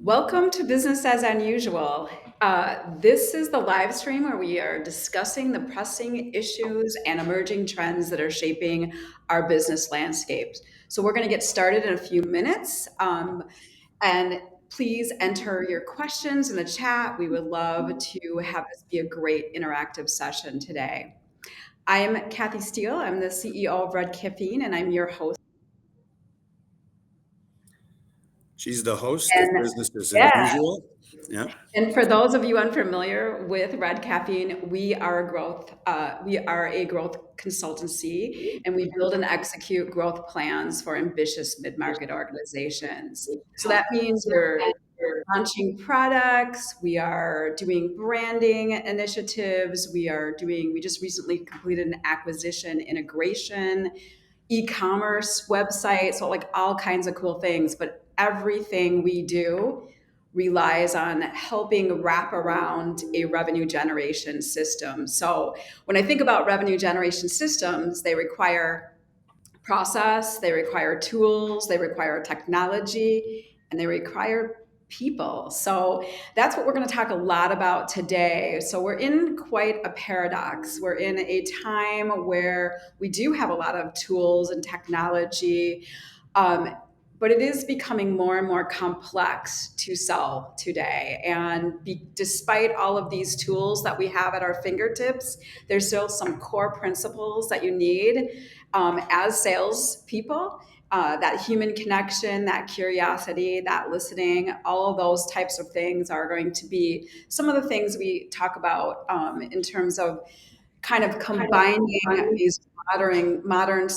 Welcome to Business as Unusual. This is the live stream where we are discussing the pressing issues and emerging trends that are shaping our business landscapes. So, we're going to get started in a few minutes. And please enter your questions in the chat. We would love to have this be a great interactive session today. I am Kathy Steele. I'm the CEO of Red Caffeine, and I'm your host. She's the host of Business as Yeah. Unusual. Yeah. And for those of you unfamiliar with Red Caffeine, we are a growth consultancy, and we build and execute growth plans for ambitious mid-market organizations. So that means we're launching products, we are doing branding initiatives, we just recently completed an acquisition integration, e-commerce website, so like all kinds of cool things, but everything we do relies on helping wrap around a revenue generation system. So when I think about revenue generation systems, they require process, they require tools, they require technology, and they require people. So that's what we're going to talk a lot about today. So we're in quite a paradox. We're in a time where we do have a lot of tools and technology. But it is becoming more and more complex to sell today. And despite all of these tools that we have at our fingertips, there's still some core principles that you need as salespeople. That human connection, that curiosity, that listening, all of those types of things are going to be some of the things we talk about in terms of kind of combining these modern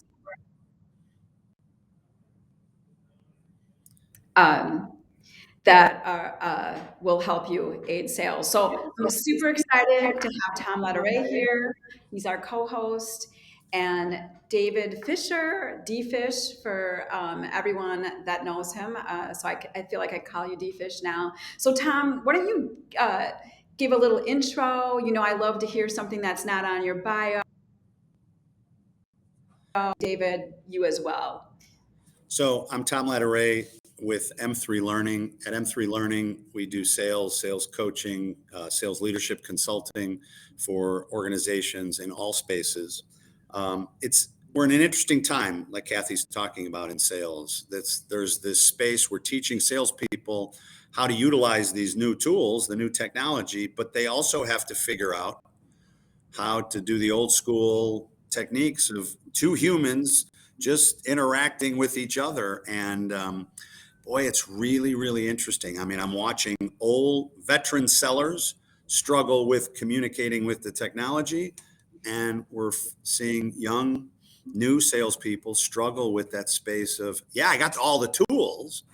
that will help you aid sales. So I'm super excited to have Tom Lederay here. He's our co-host, and David Fisher, D-Fish for everyone that knows him. So I feel like I call you D-Fish now. So Tom, why don't you give a little intro? You know, I love to hear something that's not on your bio. David, you as well. So I'm Tom Lederay with M3 Learning. At M3 Learning, we do sales coaching, sales leadership consulting for organizations in all spaces. We're in an interesting time, like Kathy's talking about in sales. There's this space we're teaching salespeople how to utilize these new tools, the new technology, but they also have to figure out how to do the old school techniques of two humans just interacting with each other. And boy, it's really, really interesting. I mean, I'm watching old veteran sellers struggle with communicating with the technology, and we're seeing young, new salespeople struggle with that space of, yeah, I got all the tools.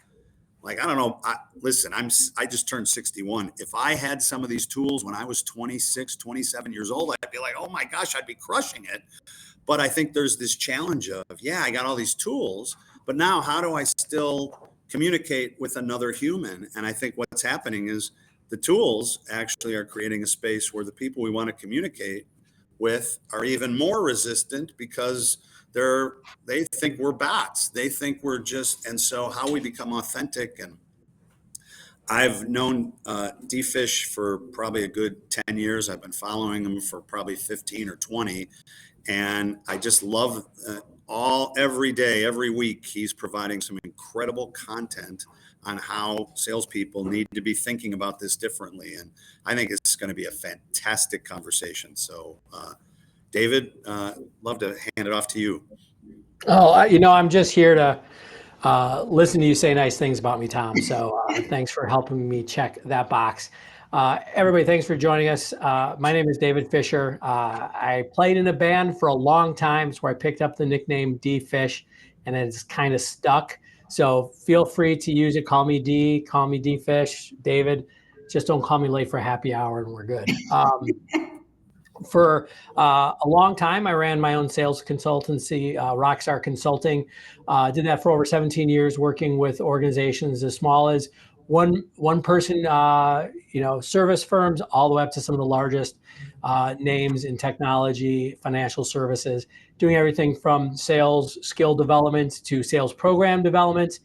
Like, I don't know. Listen, I just turned 61. If I had some of these tools when I was 26, 27 years old, I'd be like, oh my gosh, I'd be crushing it. But I think there's this challenge of, yeah, I got all these tools, but now how do I still communicate with another human? And I think what's happening is the tools actually are creating a space where the people we want to communicate with are even more resistant because they think we're bots. They think we're just, and so how we become authentic. And I've known D-Fish for probably a good 10 years. I've been following him for probably 15 or 20. And I just love every day, every week, he's providing some incredible content on how salespeople need to be thinking about this differently. And I think it's going to be a fantastic conversation. So, David, love to hand it off to you. Oh, I'm just here to listen to you say nice things about me, Tom. So thanks for helping me check that box. Everybody, thanks for joining us. My name is David Fisher. I played in a band for a long time. It's where I picked up the nickname D-Fish, and it's kind of stuck. So feel free to use it. Call me D, call me D-Fish, David. Just don't call me late for happy hour and we're good. For a long time, I ran my own sales consultancy, Rockstar Consulting. Did that for over 17 years, working with organizations as small as one person, service firms, all the way up to some of the largest names in technology, financial services, doing everything from sales skill development to sales program development.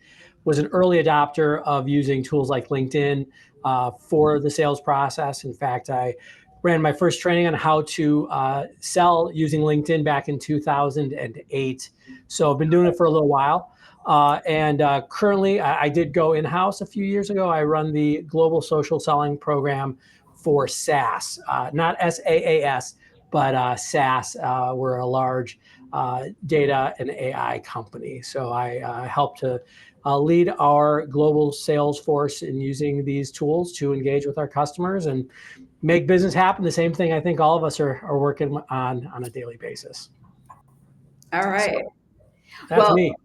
was an early adopter of using tools like LinkedIn for the sales process. In fact, I ran my first training on how to sell using LinkedIn back in 2008. So I've been doing it for a little while. And currently, I did go in-house a few years ago. I run the Global Social Selling Program for SaaS, not SaaS, but SaaS. We're a large data and AI company. So I help to lead our global sales force in using these tools to engage with our customers and make business happen. The same thing I think all of us are working on a daily basis. All right. So that's Well, me.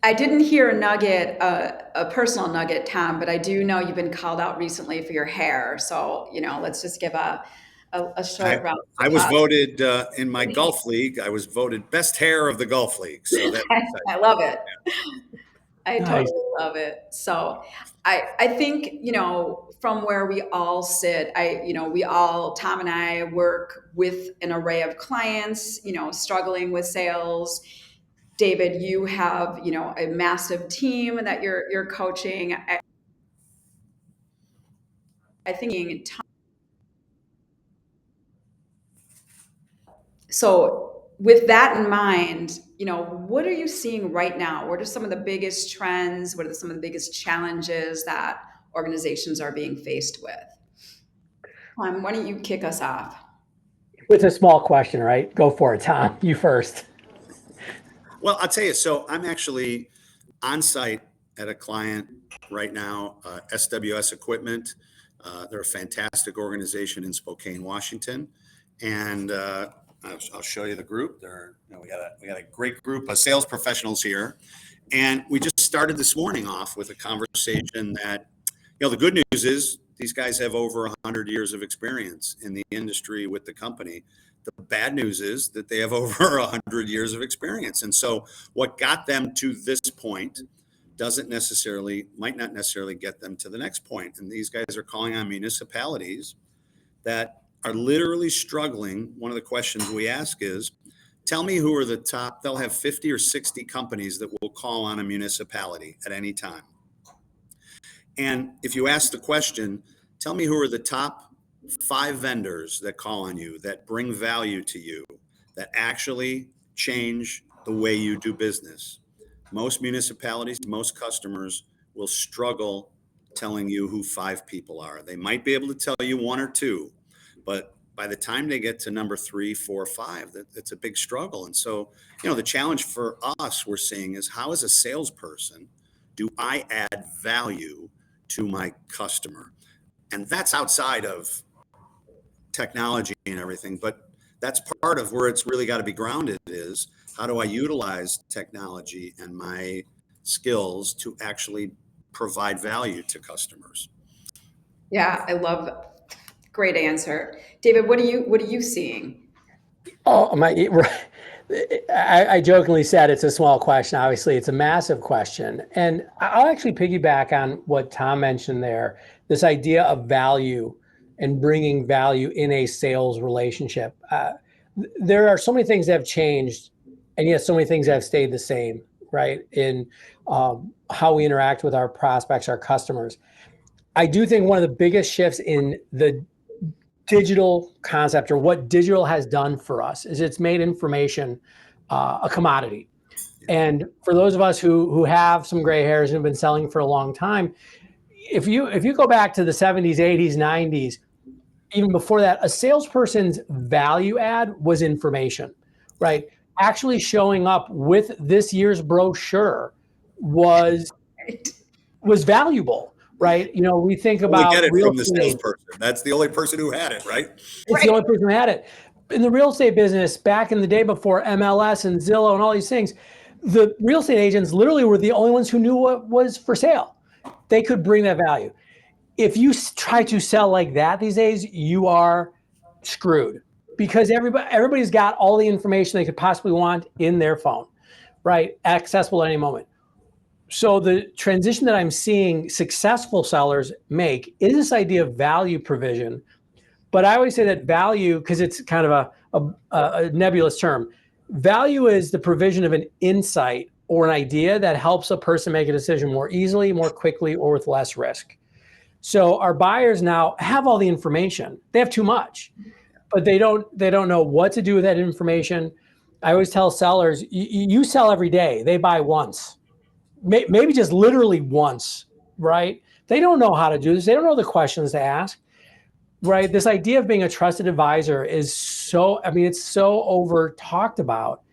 I didn't hear a nugget, a personal nugget, Tom, but I do know you've been called out recently for your hair. So, let's just give a short round of I was applause. voted in my golf league. I was voted best hair of the golf league. So that's exciting. I love it. I Nice. totally love it. So I think, from where we all sit, we all, Tom and I work with an array of clients, struggling with sales. David, you have, a massive team that you're coaching. I think so. With that in mind, what are you seeing right now? What are some of the biggest trends? What are some of the biggest challenges that organizations are being faced with? Why don't you kick us off? It's a small question, right? Go for it, Tom. You first. Well, I'll tell you. So I'm actually on site at a client right now, SWS Equipment. They're a fantastic organization in Spokane, Washington, and I'll show you the group. We got a great group of sales professionals here, and we just started this morning off with a conversation that, the good news is these guys have over 100 years of experience in the industry with the company. The bad news is that they have over 100 years of experience, and so what got them to this point might not necessarily get them to the next point. And these guys are calling on municipalities that are literally struggling. One of the questions we ask is, tell me who are the top. They'll have 50 or 60 companies that will call on a municipality at any time. And if you ask the question, tell me who are the top 5 vendors that call on you, that bring value to you, that actually change the way you do business. Most municipalities, most customers will struggle telling you who 5 people are. They might be able to tell you 1 or 2, but by the time they get to number 3, 4, 5, it's a big struggle. And so, the challenge for us we're seeing is, how as a salesperson do I add value to my customer? And that's outside of technology and everything, but that's part of where it's really got to be grounded is, how do I utilize technology and my skills to actually provide value to customers? Yeah, I love it. Great answer. David, what are you seeing? Oh, I jokingly said it's a small question. Obviously, it's a massive question. And I'll actually piggyback on what Tom mentioned there, this idea of value and bringing value in a sales relationship. There are so many things that have changed, and yet so many things that have stayed the same, right? In how we interact with our prospects, our customers. I do think one of the biggest shifts in the digital concept, or what digital has done for us, is it's made information a commodity. And for those of us who have some gray hairs and have been selling for a long time, if you go back to the 70s, 80s, 90s, even before that, a salesperson's value add was information, right? Actually showing up with this year's brochure was valuable, right? We think We get about it real from the estate. salesperson. That's the only person who had it, right? It's the only person who had it. In the real estate business, back in the day before MLS and Zillow and all these things, the real estate agents literally were the only ones who knew what was for sale. They could bring that value. If you try to sell like that these days, you are screwed, because everybody's got all the information they could possibly want in their phone, right? Accessible at any moment. So the transition that I'm seeing successful sellers make is this idea of value provision. But I always say that value, because it's kind of a nebulous term, value is the provision of an insight or an idea that helps a person make a decision more easily, more quickly, or with less risk. So our buyers now have all the information. They have too much, but they don't know what to do with that information. I always tell sellers, you sell every day. They buy once, maybe just literally once, right? They don't know how to do this. They don't know the questions to ask, right? This idea of being a trusted advisor is so, I mean, it's so over talked about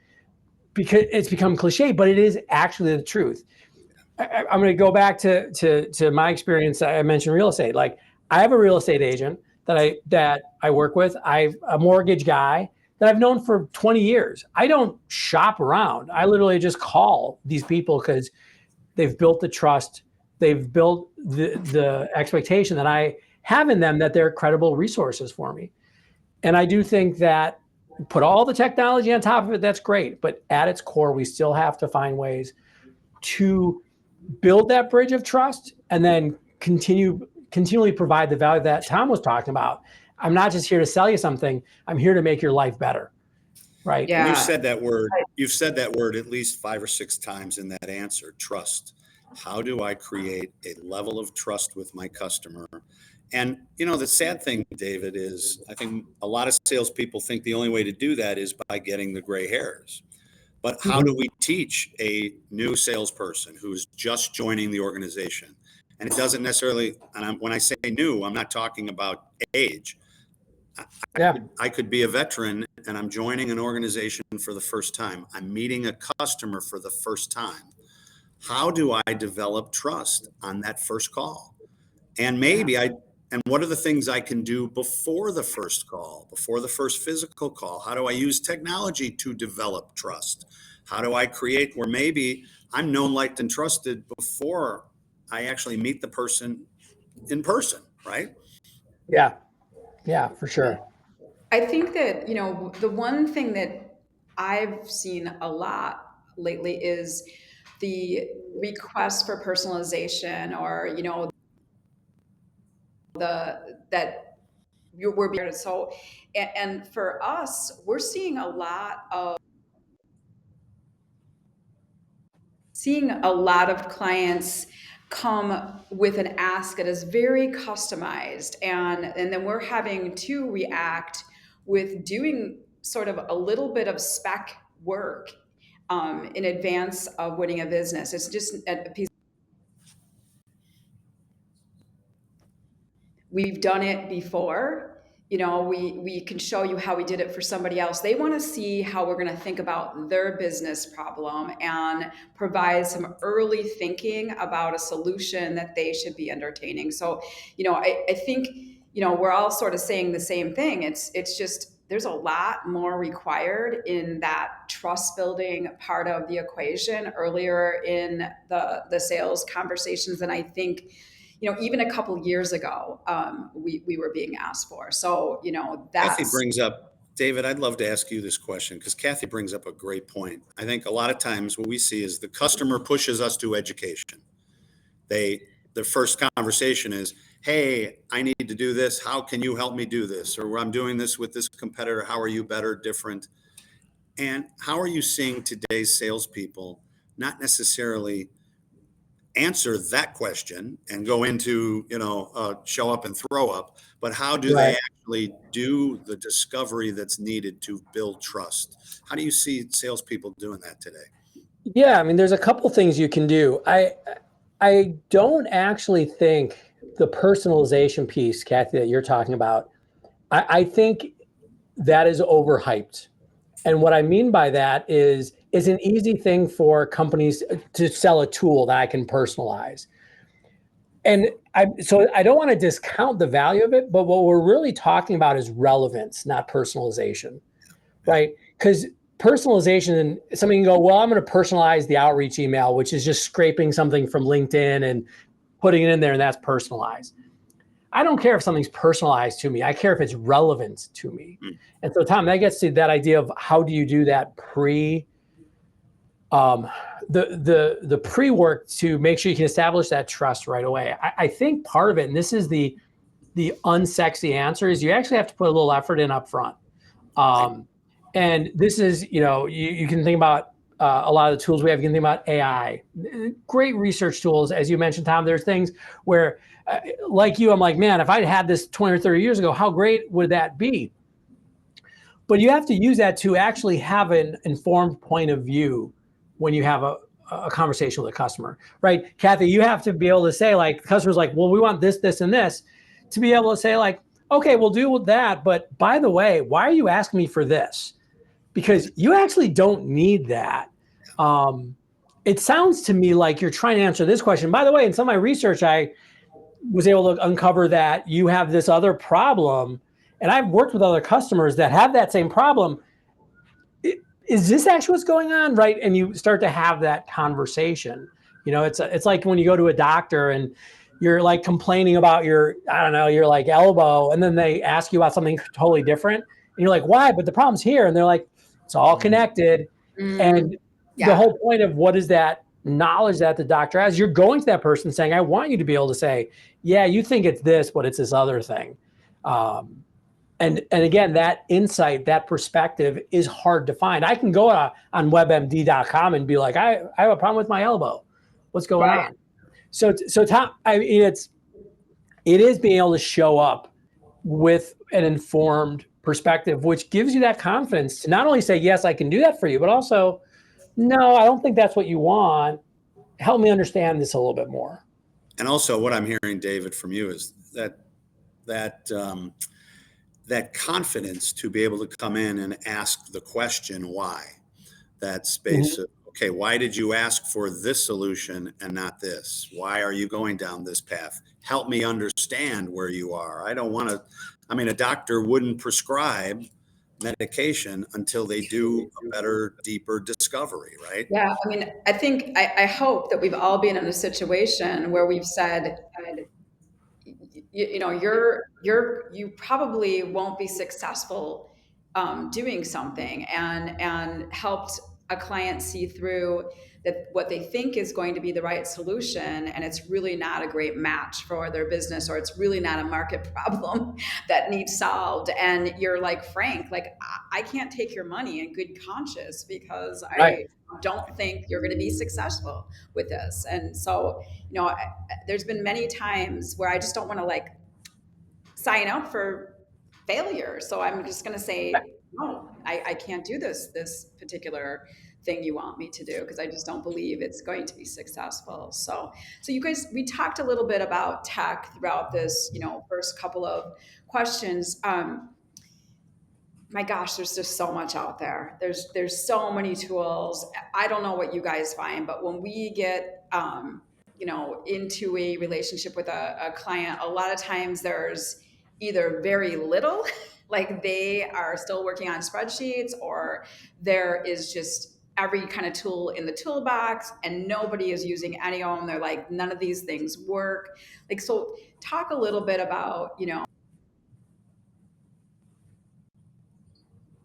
because it's become cliche, but it is actually the truth. I'm going to go back to my experience. I mentioned real estate. Like, I have a real estate agent that I work with. I'm a mortgage guy that I've known for 20 years. I don't shop around. I literally just call these people because they've built the trust. They've built the expectation that I have in them that they're credible resources for me. And I do think that put all the technology on top of it, that's great. But at its core, we still have to find ways to build that bridge of trust and then continually provide the value that Tom was talking about. I'm not just here to sell you something. I'm here to make your life better. Right. Yeah. And you've said that word at least 5 or 6 times in that answer, trust. How do I create a level of trust with my customer? And, the sad thing, David, is I think a lot of salespeople think the only way to do that is by getting the gray hairs. But how do we teach a new salesperson who's just joining the organization? And it doesn't necessarily, and when I say new, I'm not talking about age. I could be a veteran and I'm joining an organization for the first time. I'm meeting a customer for the first time. How do I develop trust on that first call? And and what are the things I can do before the first call, before the first physical call? How do I use technology to develop trust? How do I create where maybe I'm known, liked, and trusted before I actually meet the person in person, right? Yeah. Yeah, for sure. I think that, the one thing that I've seen a lot lately is the request for personalization, or, we're being so, and for us, we're seeing a lot of clients come with an ask that is very customized, and then we're having to react with doing sort of a little bit of spec work in advance of winning a business. It's just a piece. We've done it before. We can show you how we did it for somebody else. They want to see how we're going to think about their business problem and provide some early thinking about a solution that they should be entertaining. So, I think, we're all sort of saying the same thing. It's just, there's a lot more required in that trust building part of the equation earlier in the sales conversations than I think, even a couple years ago, we were being asked for. So, Kathy brings up, David, I'd love to ask you this question because Kathy brings up a great point. I think a lot of times what we see is the customer pushes us to education. The first conversation is, hey, I need to do this. How can you help me do this? Or I'm doing this with this competitor. How are you better, different? And how are you seeing today's salespeople not necessarily answer that question and go into, show up and throw up, but how do they actually do the discovery that's needed to build trust? How do you see salespeople doing that today? Yeah, I mean, there's a couple things you can do. I don't actually think the personalization piece, Kathy, that you're talking about, I think that is overhyped. And what I mean by that is it's an easy thing for companies to sell a tool that I can personalize. And so I don't want to discount the value of it, but what we're really talking about is relevance, not personalization, right? Because personalization, and somebody can go, well, I'm going to personalize the outreach email, which is just scraping something from LinkedIn and putting it in there, and that's personalized. I don't care if something's personalized to me. I care if it's relevant to me. And so, Tom, that gets to that idea of how do you do that the pre-work to make sure you can establish that trust right away. I think part of it, and this is the unsexy answer, is you actually have to put a little effort in up front. And this is, you can think about a lot of the tools we have. You can think about AI, great research tools. As you mentioned, Tom, there's things where, like you, I'm like, man, if I'd had this 20 or 30 years ago, how great would that be? But you have to use that to actually have an informed point of view when you have a conversation with a customer, right? Kathy, you have to be able to say, like, the customer's like, well, we want this, this, and this, to be able to say, like, okay, we'll do with that. But by the way, why are you asking me for this? Because you actually don't need that. It sounds to me like you're trying to answer this question. By the way, in some of my research, I was able to uncover that you have this other problem. And I've worked with other customers that have that same problem. Is this actually what's going on? Right. And you start to have that conversation. It's like when you go to a doctor and you're like complaining about your like elbow, and then they ask you about something totally different. And you're like, why? But the problem's here. And they're like, it's all connected. And the whole point of what is that knowledge that the doctor has, you're going to that person saying, I want you to be able to say, yeah, you think it's this, but it's this other thing. And again, that insight, that perspective is hard to find. I can go on webmd.com and be like, I have a problem with my elbow. What's going on? So Tom, I mean, it is being able to show up with an informed perspective, which gives you that confidence to not only say, yes, I can do that for you, but also, no, I don't think that's what you want. Help me understand this a little bit more. And also what I'm hearing, David, from you is that confidence to be able to come in and ask the question, why? That space of, okay, why did you ask for this solution and not this? Why are you going down this path? Help me understand where you are. I don't want to, a doctor wouldn't prescribe medication until they do a better, deeper discovery, right? Yeah, I hope that we've all been in a situation where we've said, you probably won't be successful doing something, and helped a client see through that what they think is going to be the right solution, and it's really not a great match for their business, or it's really not a market problem that needs solved. And you're like, Frank, like, I can't take your money in good conscience because I don't think you're going to be successful with this. And so, there's been many times where I just don't want to like sign up for failure. So I'm just going to say, no, I can't do this particular thing you want me to do, because I just don't believe it's going to be successful. So you guys, we talked a little bit about tech throughout this, first couple of questions. My gosh, there's just so much out there. There's so many tools. I don't know what you guys find, but when we get, into a relationship with a client, a lot of times there's either very little, like they are still working on spreadsheets, or there is just every kind of tool in the toolbox and nobody is using any of them. They're like, none of these things work. Like, so talk a little bit about,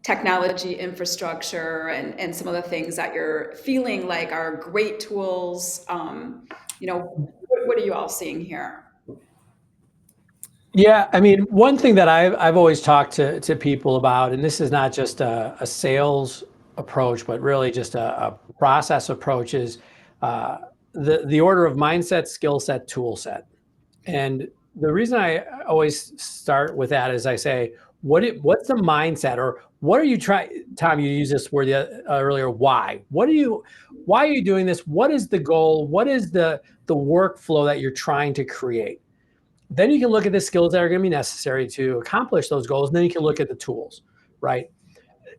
technology infrastructure and some of the things that you're feeling like are great tools. What are you all seeing here? Yeah, one thing that I've always talked to people about, and this is not just a sales approach, but really just a process approach, is the order of mindset, skill set, tool set. And the reason I always start with that is I say, what's the mindset, or what are you trying? Tom, you used this word earlier. Why? Why are you doing this? What is the goal? What is the workflow that you're trying to create? Then you can look at the skills that are going to be necessary to accomplish those goals. And then you can look at the tools, right?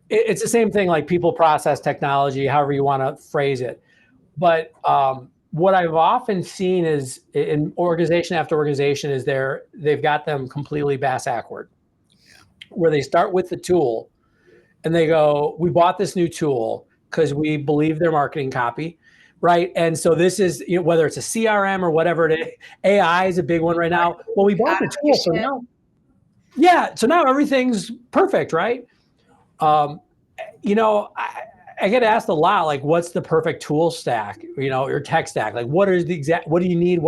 It's the same thing like people, process, technology, however you want to phrase it. But what I've often seen is in organization after organization is they've got them completely backward, where they start with the tool and they go, we bought this new tool because we believe their marketing copy. Right. And so this is, whether it's a CRM or whatever it is, AI is a big one right now. Well, we bought the tool. So now, so now everything's perfect. Right. I get asked a lot, like, what's the perfect tool stack, your tech stack? Like, what do you need?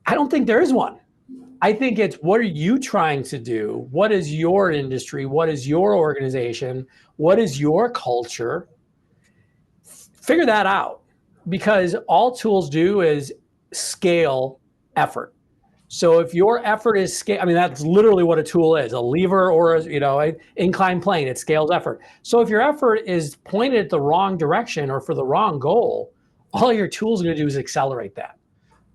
I don't think there is one. I think it's, what are you trying to do? What is your industry? What is your organization? What is your culture? figure that out, because all tools do is scale effort. So if your effort is scale, I mean, that's literally what a tool is, a lever or an inclined plane, it scales effort. So if your effort is pointed at the wrong direction or for the wrong goal, all your tools are going to do is accelerate that,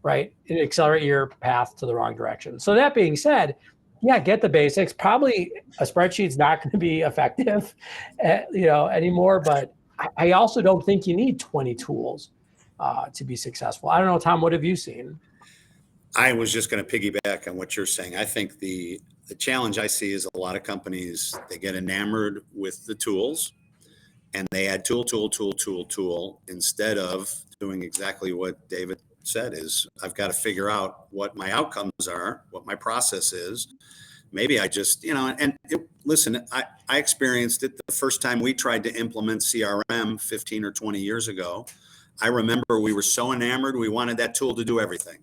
right? And accelerate your path to the wrong direction. So that being said, yeah, get the basics. Probably a spreadsheet's not going to be effective, anymore. But I also don't think you need 20 tools to be successful. I don't know, Tom, what have you seen? I was just going to piggyback on what you're saying. I think the challenge I see is a lot of companies, they get enamored with the tools and they add tool instead of doing exactly what David said is I've got to figure out what my outcomes are, what my process is. Maybe I just, listen, I experienced it the first time we tried to implement CRM 15 or 20 years ago. I remember we were so enamored, we wanted that tool to do everything.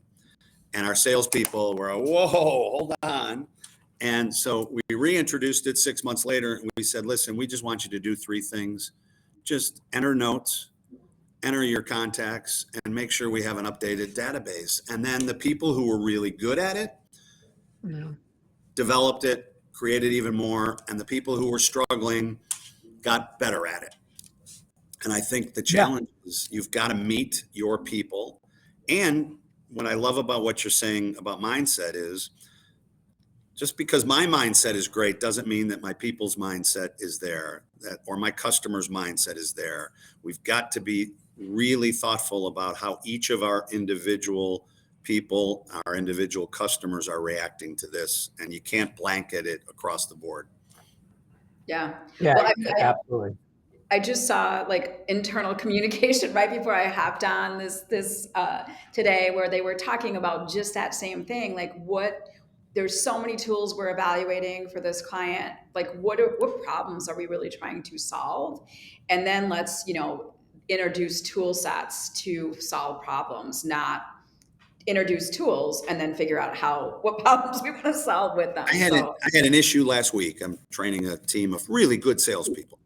And our salespeople were, whoa, hold on. And so we reintroduced it 6 months later. And we said, listen, we just want you to do 3 things. Just enter notes, enter your contacts, and make sure we have an updated database. And then the people who were really good at it developed it, created even more. And the people who were struggling got better at it. And I think the challenge is you've got to meet your people. And what I love about what you're saying about mindset is just because my mindset is great doesn't mean that my people's mindset is there, or my customer's mindset is there. We've got to be really thoughtful about how each of our individual people, our individual customers are reacting to this, and you can't blanket it across the board. Yeah. Yeah, Well, absolutely. I just saw like internal communication right before I hopped on this today, where they were talking about just that same thing. Like, there's so many tools we're evaluating for this client. Like, what problems are we really trying to solve? And then let's introduce tool sets to solve problems, not introduce tools and then figure out what problems we want to solve with them. I had an issue last week. I'm training a team of really good salespeople.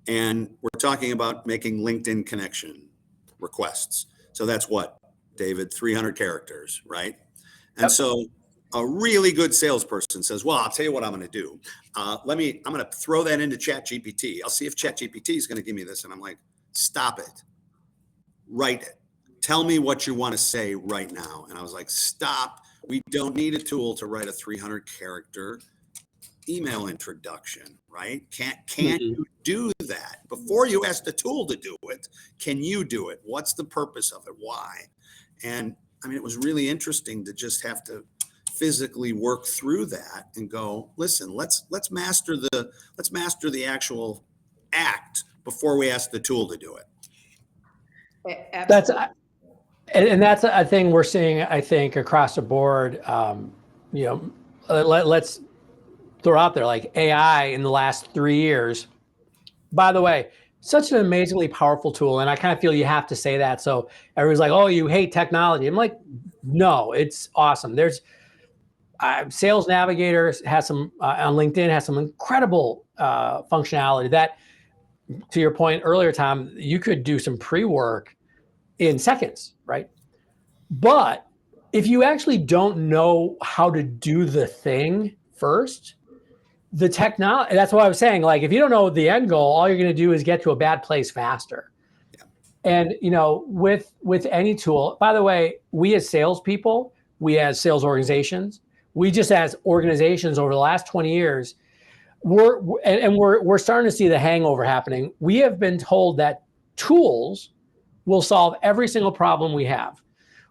And we're talking about making LinkedIn connection requests. So that's what, David, 300 characters, right? And so a really good salesperson says, well, I'll tell you what I'm going to do. I'm going to throw that into ChatGPT. I'll see if ChatGPT is going to give me this. And I'm like, stop it. Write it. Tell me what you want to say right now. And I was like, stop. We don't need a tool to write a 300 character email introduction, right? Can't you do that? Before you ask the tool to do it, can you do it? What's the purpose of it? Why? And I mean, it was really interesting to just have to physically work through that and go, listen, let's master the actual act before we ask the tool to do it. Absolutely. That's a thing we're seeing, I think, across the board. Let's throw out there, like AI in the last 3 years. By the way, such an amazingly powerful tool. And I kind of feel you have to say that. So everyone's like, oh, you hate technology. I'm like, no, it's awesome. There's Sales Navigator has some on LinkedIn has some incredible functionality that, to your point earlier, Tom, you could do some pre-work in seconds, right? But if you actually don't know how to do the thing first, the technology, that's what I was saying. Like, if you don't know the end goal, all you're going to do is get to a bad place faster. Yeah. And, with any tool, by the way, we as salespeople, we as sales organizations, we just as organizations over the last 20 years, we're starting to see the hangover happening. We have been told that tools will solve every single problem we have,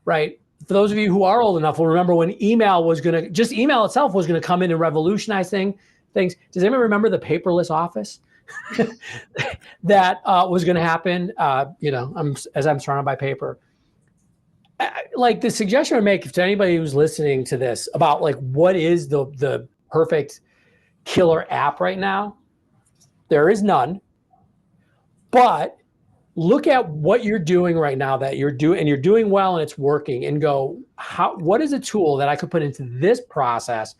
right? For those of you who are old enough will remember when email itself was going to come in and revolutionize things. Does anyone remember the paperless office that was going to happen? As I'm surrounded by paper. Like, the suggestion I make to anybody who's listening to this about like what is the perfect killer app right now, there is none. But look at what you're doing right now that you're doing well and it's working, and go, what is a tool that I could put into this process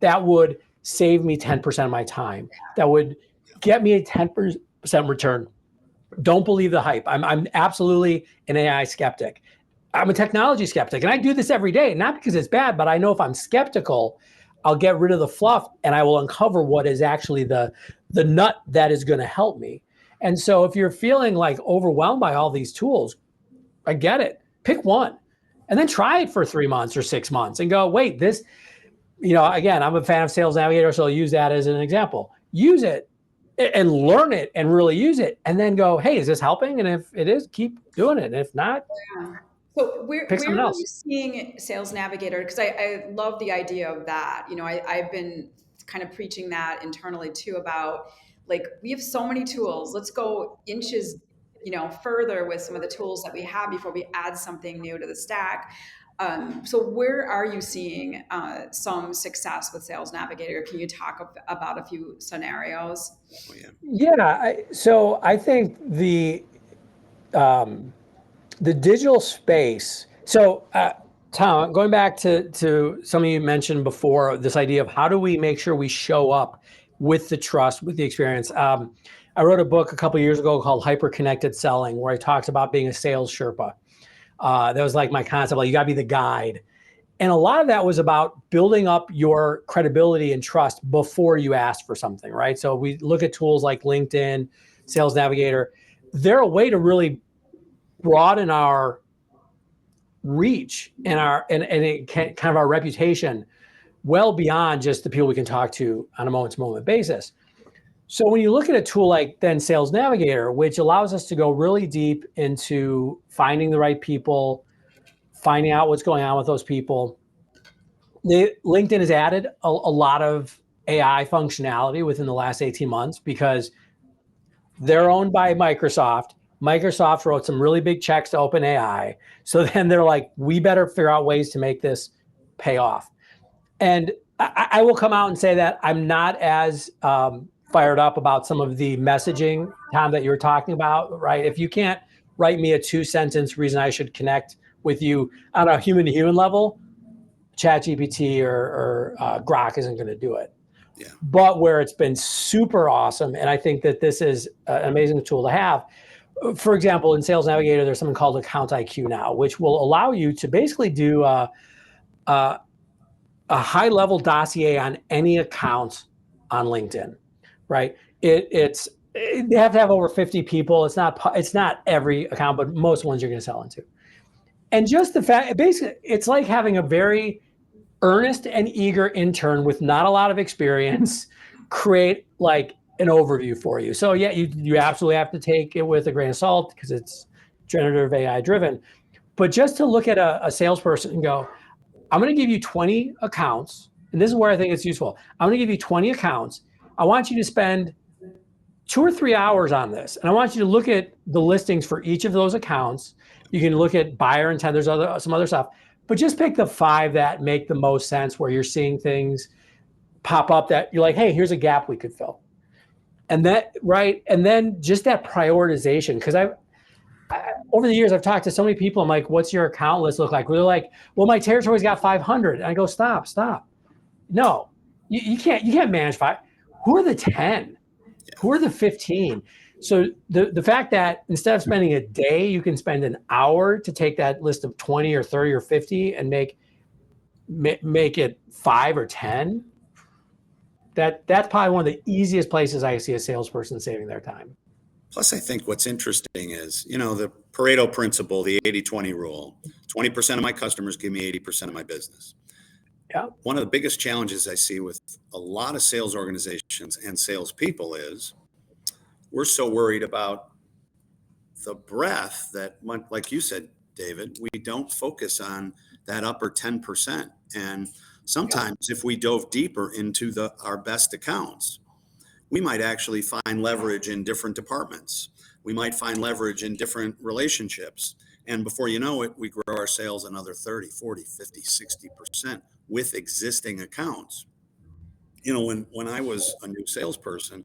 that would save me 10% of my time, that would get me a 10% return Don't believe the hype. I'm absolutely an AI skeptic. I'm a technology skeptic, and I do this every day, not because it's bad, but I know if I'm skeptical, I'll get rid of the fluff and I will uncover what is actually the nut that is going to help me. And so if you're feeling like overwhelmed by all these tools, I get it. Pick one and then try it for 3 months or 6 months and go, wait, this, again, I'm a fan of Sales Navigator, so I'll use that as an example. Use it and learn it and really use it, and then go, hey, is this helping? And if it is, keep doing it. And if not, Yeah. So pick where something are else. you seeing Sales Navigator? Because I love the idea of that. I've been kind of preaching that internally too about like we have so many tools. Let's go inches, further with some of the tools that we have before we add something new to the stack. So where are you seeing some success with Sales Navigator? Can you talk about a few scenarios? Oh, yeah. Yeah. So I think um, the digital space. So, Tom, going back to something you mentioned before, this idea of how do we make sure we show up with the trust, with the experience. I wrote a book a couple of years ago called Hyper Connected Selling, where I talked about being a sales Sherpa. That was like my concept, like you got to be the guide. And a lot of that was about building up your credibility and trust before you ask for something, right? So we look at tools like LinkedIn, Sales Navigator. They're a way to really broaden our reach and kind of our reputation well beyond just the people we can talk to on a moment-to-moment basis. So when you look at a tool like then Sales Navigator, which allows us to go really deep into finding the right people, finding out what's going on with those people, LinkedIn has added a lot of AI functionality within the last 18 months because they're owned by Microsoft. Microsoft wrote some really big checks to OpenAI. So then they're like, we better figure out ways to make this pay off. And I will come out and say that I'm not as fired up about some of the messaging, Tom, that you were talking about, right? If you can't write me a 2-sentence reason I should connect with you on a human to human level, ChatGPT or Grok isn't going to do it. Yeah. But where it's been super awesome, and I think that this is an amazing tool to have. For example, in Sales Navigator, there's something called Account IQ now, which will allow you to basically do a high-level dossier on any account on LinkedIn, right? They have to have over 50 people. It's not every account, but most ones you're going to sell into. And just the fact, basically, it's like having a very earnest and eager intern with not a lot of experience create like an overview for you. So yeah, you absolutely have to take it with a grain of salt because it's generative AI driven. But just to look at a salesperson and go, I'm going to give you 20 accounts, and this is where I think it's useful. I'm going to give you 20 accounts. I want you to spend 2 or 3 hours on this, and I want you to look at the listings for each of those accounts. You can look at buyer intent. There's some other stuff, but just pick the 5 that make the most sense, where you're seeing things pop up that you're like, hey, here's a gap we could fill. And that, right? And then just that prioritization, because over the years, I've talked to so many people. I'm like, what's your account list look like? They're like, well, my territory's got 500. And I go, stop. No, you can't manage 5. Who are the 10? Who are the 15? So the fact that instead of spending a day, you can spend an hour to take that list of 20 or 30 or 50 and make it 5 or 10. That's probably one of the easiest places I see a salesperson saving their time. Plus, I think what's interesting is, the Pareto principle, the 80-20 rule. 20% of my customers give me 80% of my business. Yeah. One of the biggest challenges I see with a lot of sales organizations and salespeople is we're so worried about the breadth that, like you said, David, we don't focus on that upper 10%. And sometimes if we dove deeper into our best accounts, we might actually find leverage in different departments. We might find leverage in different relationships. And before you know it, we grow our sales another 30, 40, 50, 60% with existing accounts. When I was a new salesperson,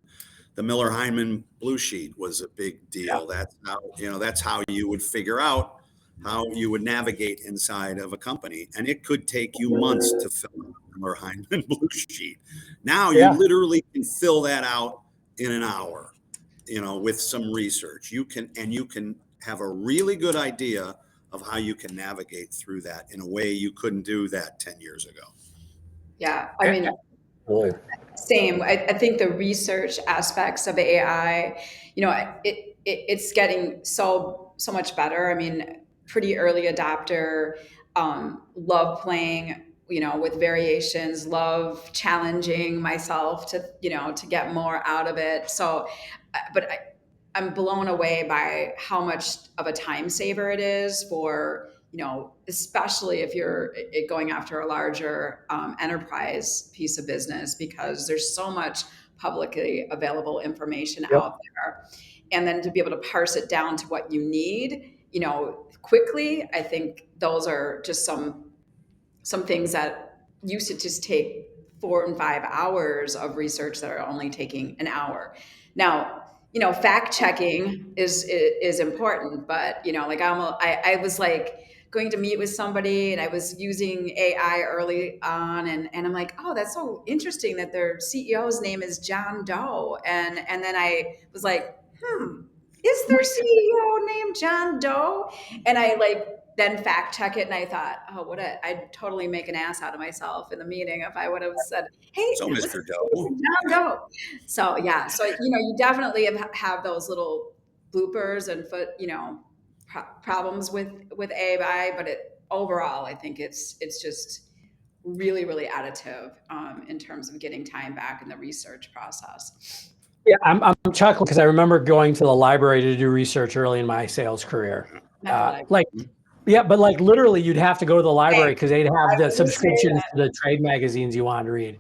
the Miller Heiman Blue Sheet was a big deal. Yeah. That's how you would figure out how you would navigate inside of a company. And it could take you months to fill out the Miller Heiman Blue Sheet. Now you literally can fill that out in an hour. with some research, you can have a really good idea of how you can navigate through that in a way you couldn't do that 10 years ago. Yeah, I mean, same. I think the research aspects of AI, it's getting so much better. I mean, pretty early adopter, love playing, with variations, love challenging myself to get more out of it. So, but I'm blown away by how much of a time saver it is for, especially if you're going after a larger enterprise piece of business, because there's so much publicly available information Yep. out there. And then to be able to parse it down to what you need, quickly, I think those are just some things that used to just take 4 and 5 hours of research that are only taking an hour. Now, fact checking is important, but like I was like going to meet with somebody and I was using AI early on, and I'm like, oh, that's so interesting that their CEO's name is John Doe. And then I was like, is their CEO named John Doe? And I then fact check it, and I thought, oh, I'd totally make an ass out of myself in the meeting if I would have said, hey, So, what's Mr. John Doe. Doe? So yeah, so you definitely have those little bloopers and problems with AI, but overall, I think it's just really, really additive in terms of getting time back in the research process. Yeah, I'm chuckling because I remember going to the library to do research early in my sales career. But literally, you'd have to go to the library because they'd have the subscriptions to the trade magazines you wanted to read.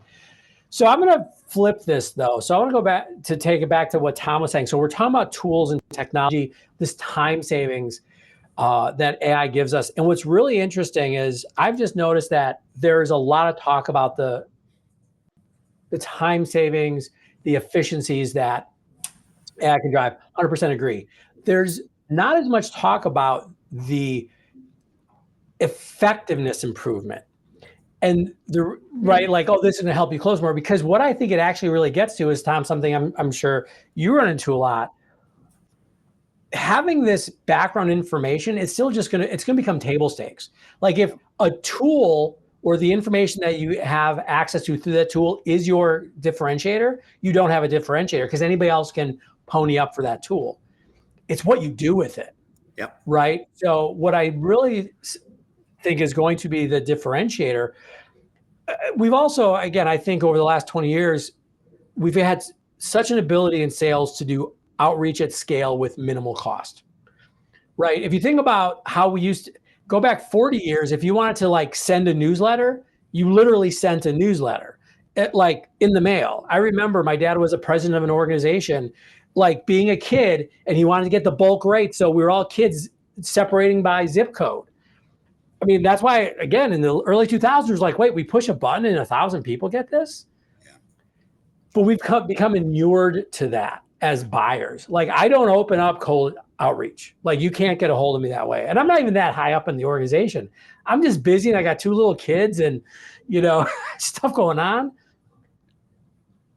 So I'm going to flip this though. So I want to go back to take it back to what Tom was saying. So we're talking about tools and technology, this time savings that AI gives us. And what's really interesting is I've just noticed that there's a lot of talk about the time savings, the efficiencies that AI can drive. 100% agree. There's not as much talk about the effectiveness improvement. And like, oh, this is going to help you close more. Because what I think it actually really gets to is, Tom, something I'm sure you run into a lot. Having this background information is still it's going to become table stakes. Like if a tool or the information that you have access to through that tool is your differentiator, you don't have a differentiator because anybody else can pony up for that tool. It's what you do with it. Yep. Right. So what I really think is going to be the differentiator. We've also, again, I think over the last 20 years, we've had such an ability in sales to do outreach at scale with minimal cost, right? If you think about how we used to go back 40 years, if you wanted to send a newsletter, you literally sent a newsletter in the mail. I remember my dad was a president of an organization, being a kid, and he wanted to get the bulk rate. So we were all kids separating by zip code. I mean, that's why, again, in the early 2000s, it was like, wait, we push a button and 1,000 people get this? Yeah. But we've become inured to that as buyers. I don't open up cold outreach. You can't get a hold of me that way. And I'm not even that high up in the organization. I'm just busy and I got 2 little kids and, stuff going on.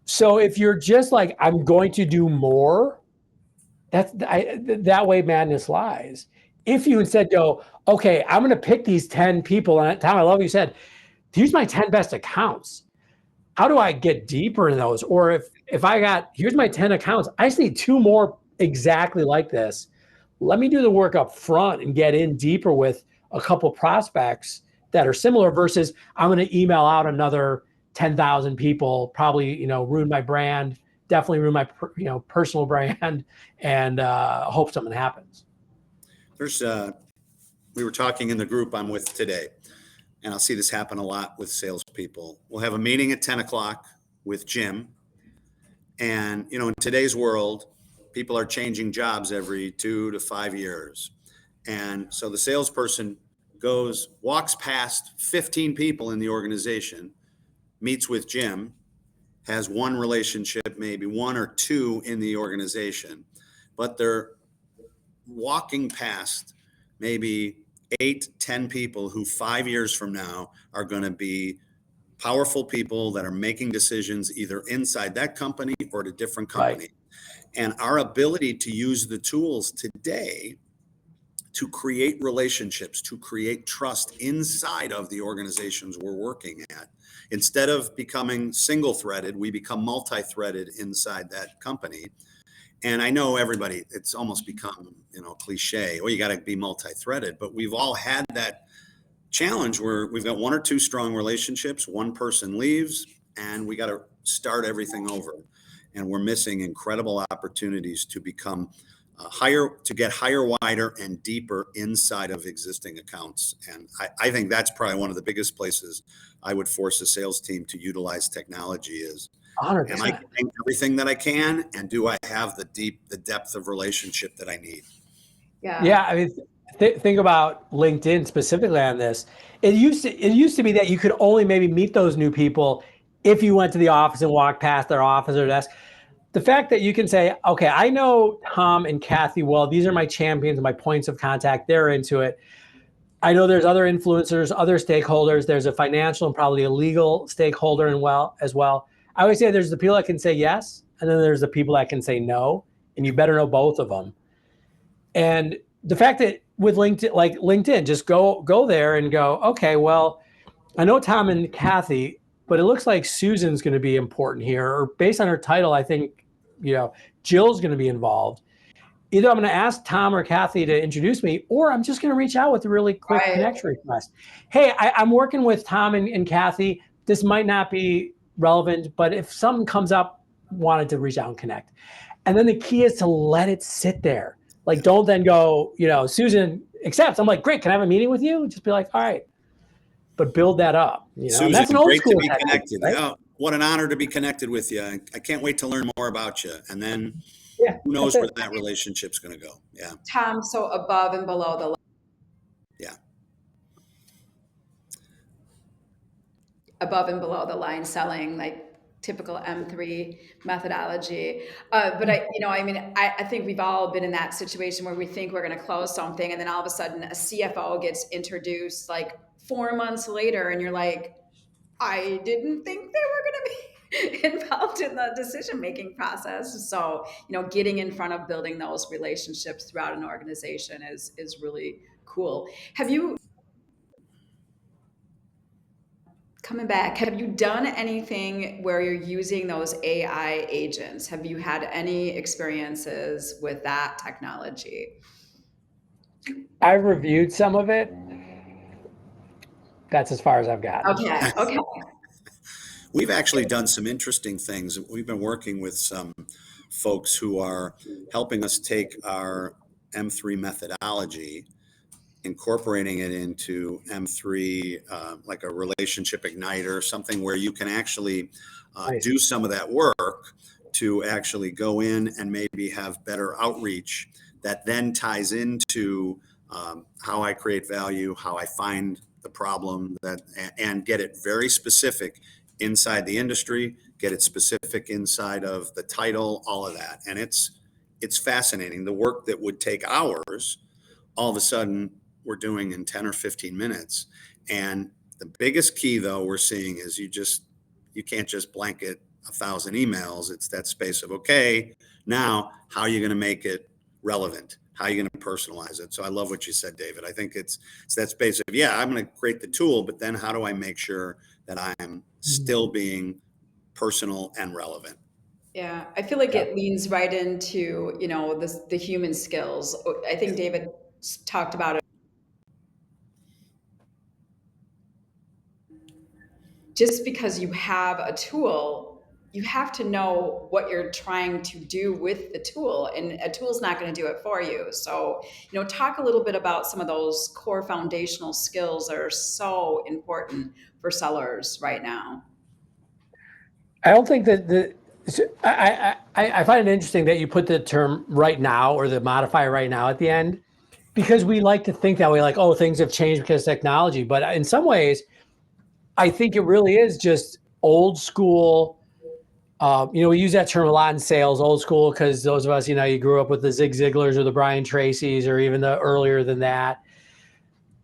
So if you're just I'm going to do more, that way madness lies. If you instead go, okay, I'm going to pick these 10 people, and Tom, I love what you said, here's my 10 best accounts. How do I get deeper in those? Or if here's my 10 accounts, I just need 2 more exactly like this. Let me do the work up front and get in deeper with a couple prospects that are similar versus I'm going to email out another 10,000 people, probably, ruin my brand, definitely ruin my, personal brand, and hope something happens. We were talking in the group I'm with today, and I'll see this happen a lot with salespeople. We'll have a meeting at 10 o'clock with Jim. And, in today's world, people are changing jobs every 2 to 5 years. And so the salesperson walks past 15 people in the organization, meets with Jim, has one relationship, maybe 1 or 2 in the organization, but they're walking past maybe 8, 10 people who 5 years from now are going to be powerful people that are making decisions either inside that company or at a different company. Right. And our ability to use the tools today to create relationships, to create trust inside of the organizations we're working at. Instead of becoming single-threaded, we become multi-threaded inside that company. And I know everybody, it's almost become, cliche, well, you got to be multi-threaded, but we've all had that challenge where we've got one or two strong relationships, one person leaves, and we got to start everything over. And we're missing incredible opportunities to become to get higher, wider, and deeper inside of existing accounts. And I think that's probably one of the biggest places I would force a sales team to utilize technology is, 100%. am I getting everything that I can? And do I have the depth of relationship that I need? Yeah. I mean, think about LinkedIn specifically on this. It used to be that you could only maybe meet those new people if you went to the office and walked past their office or desk. The fact that you can say, okay, I know Tom and Kathy well, these are my champions, my points of contact, they're into it. I know there's other influencers, other stakeholders. There's a financial and probably a legal stakeholder as well. I always say there's the people that can say yes, and then there's the people that can say no, and you better know both of them. And the fact that with LinkedIn, just go there and go, okay, well, I know Tom and Kathy, but it looks like Susan's going to be important here, or based on her title, I think, Jill's going to be involved. Either I'm going to ask Tom or Kathy to introduce me, or I'm just going to reach out with a really quick connection request. Hey, I'm working with Tom and Kathy. This might not be relevant, but if something comes up, wanted to reach out and connect. And then the key is to let it sit there. Like, don't then go, Susan accepts. I'm like, great, can I have a meeting with you? Just be like, all right. But build that up. Susan, that's an old great school to be technique, connected. right? Oh, what an honor to be connected with you. I can't wait to learn more about you. And then who knows where that relationship's going to go. Yeah. Tom, so above and below the line selling, like typical M3 methodology. But I think we've all been in that situation where we think we're going to close something, and then all of a sudden a CFO gets introduced like 4 months later, and you're like, I didn't think they were going to be involved in the decision-making process. So, getting in front of building those relationships throughout an organization is really cool. Coming back, have you done anything where you're using those AI agents? Have you had any experiences with that technology? I've reviewed some of it. That's as far as I've gotten. Okay. We've actually done some interesting things. We've been working with some folks who are helping us take our M3 methodology, incorporating it into M3, like a relationship igniter, something where you can actually do some of that work to actually go in and maybe have better outreach that then ties into how I create value, how I find the problem, and get it very specific inside the industry, get it specific inside of the title, all of that. And it's fascinating. The work that would take hours, all of a sudden we're doing in 10 or 15 minutes. And the biggest key though we're seeing is you can't just blanket 1,000 emails. It's that space of, okay, now how are you going to make it relevant? How are you going to personalize it? So I love what you said, David. I think it's that space of, I'm going to create the tool, but then how do I make sure that I'm still being personal and relevant? Yeah, I feel like it leans right into, the human skills. I think David talked about it. Just because you have a tool, you have to know what you're trying to do with the tool, and a tool's not going to do it for you. So, talk a little bit about some of those core foundational skills that are so important for sellers right now. I don't think that I find it interesting that you put the term right now or the modifier right now at the end, because we like to think that way, like, oh, things have changed because of technology. But in some ways, I think it really is just old school. We use that term a lot in sales, old school, because those of us, you grew up with the Zig Ziglars or the Brian Tracys or even the earlier than that.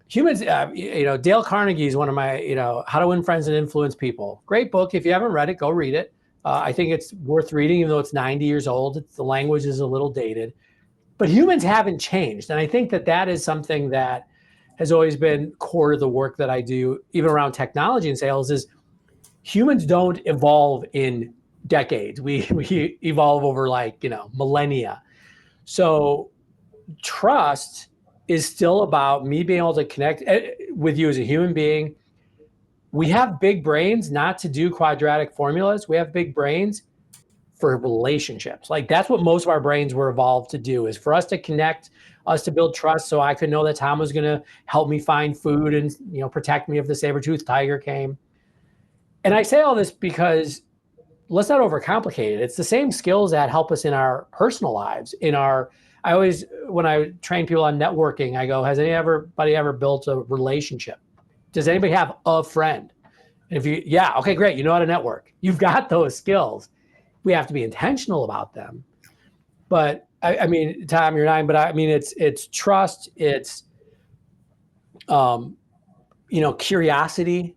Humans, Dale Carnegie is one of my, How to Win Friends and Influence People. Great book. If you haven't read it, go read it. I think it's worth reading, even though it's 90 years old. The language is a little dated, but humans haven't changed. And I think that that is something that has always been core to the work that I do, even around technology and sales, is humans don't evolve in decades. We evolve over like, millennia. So trust is still about me being able to connect with you as a human being. We have big brains not to do quadratic formulas. We have big brains for relationships. Like that's what most of our brains were evolved to do, is for us to connect, us to build trust. So I could know that Tom was going to help me find food and, protect me if the saber-toothed tiger came. And I say all this because let's not overcomplicate it. It's the same skills that help us in our personal lives. I always, when I train people on networking, I go, has anybody ever built a relationship? Does anybody have a friend? And yeah, okay, great. You know how to network. You've got those skills. We have to be intentional about them. But I mean, Tom, you're 9, but I mean, it's trust. It's, curiosity.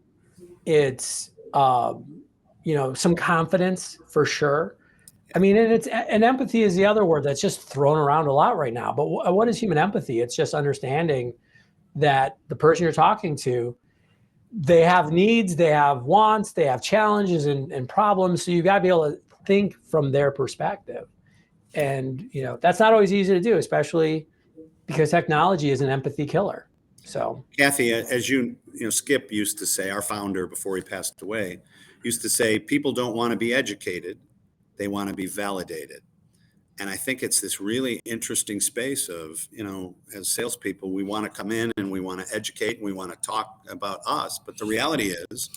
It's, some confidence for sure. I mean, and empathy is the other word that's just thrown around a lot right now. But what is human empathy? It's just understanding that the person you're talking to, they have needs, they have wants, they have challenges and problems. So you got to be able to think from their perspective. And, that's not always easy to do, especially because technology is an empathy killer. So, Kathy, as Skip used to say, our founder before he passed away, used to say, people don't want to be educated. They want to be validated. And I think it's this really interesting space of, as salespeople, we want to come in and we want to educate and we want to talk about us. But the reality is,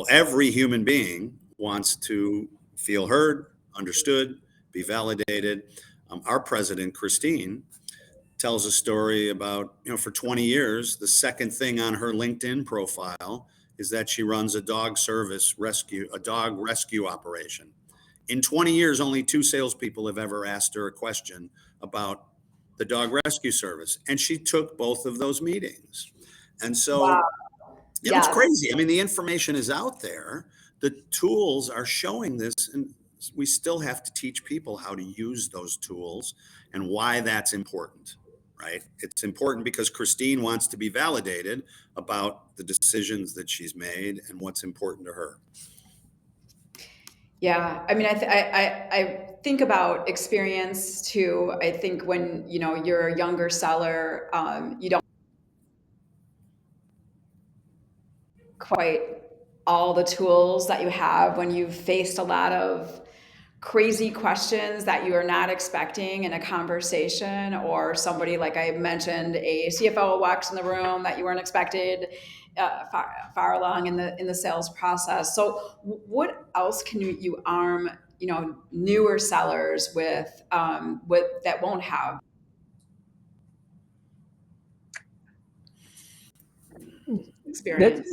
every human being wants to feel heard, understood, be validated. Our president, Christine, tells a story about, for 20 years, the second thing on her LinkedIn profile is that she runs a dog rescue operation. In 20 years, only 2 salespeople have ever asked her a question about the dog rescue service. And she took both of those meetings. And so, Wow. It's crazy. I mean, the information is out there. The tools are showing this, and we still have to teach people how to use those tools and why that's important, right? It's important because Christine wants to be validated about the decisions that she's made and what's important to her. Yeah, I mean, I think about experience too. I think when you're a younger seller, you don't quite all the tools that you have when you've faced a lot of crazy questions that you are not expecting in a conversation, or somebody, like I mentioned, a CFO walks in the room that you weren't expected far along in the sales process. So what else can you arm newer sellers with that won't have experience?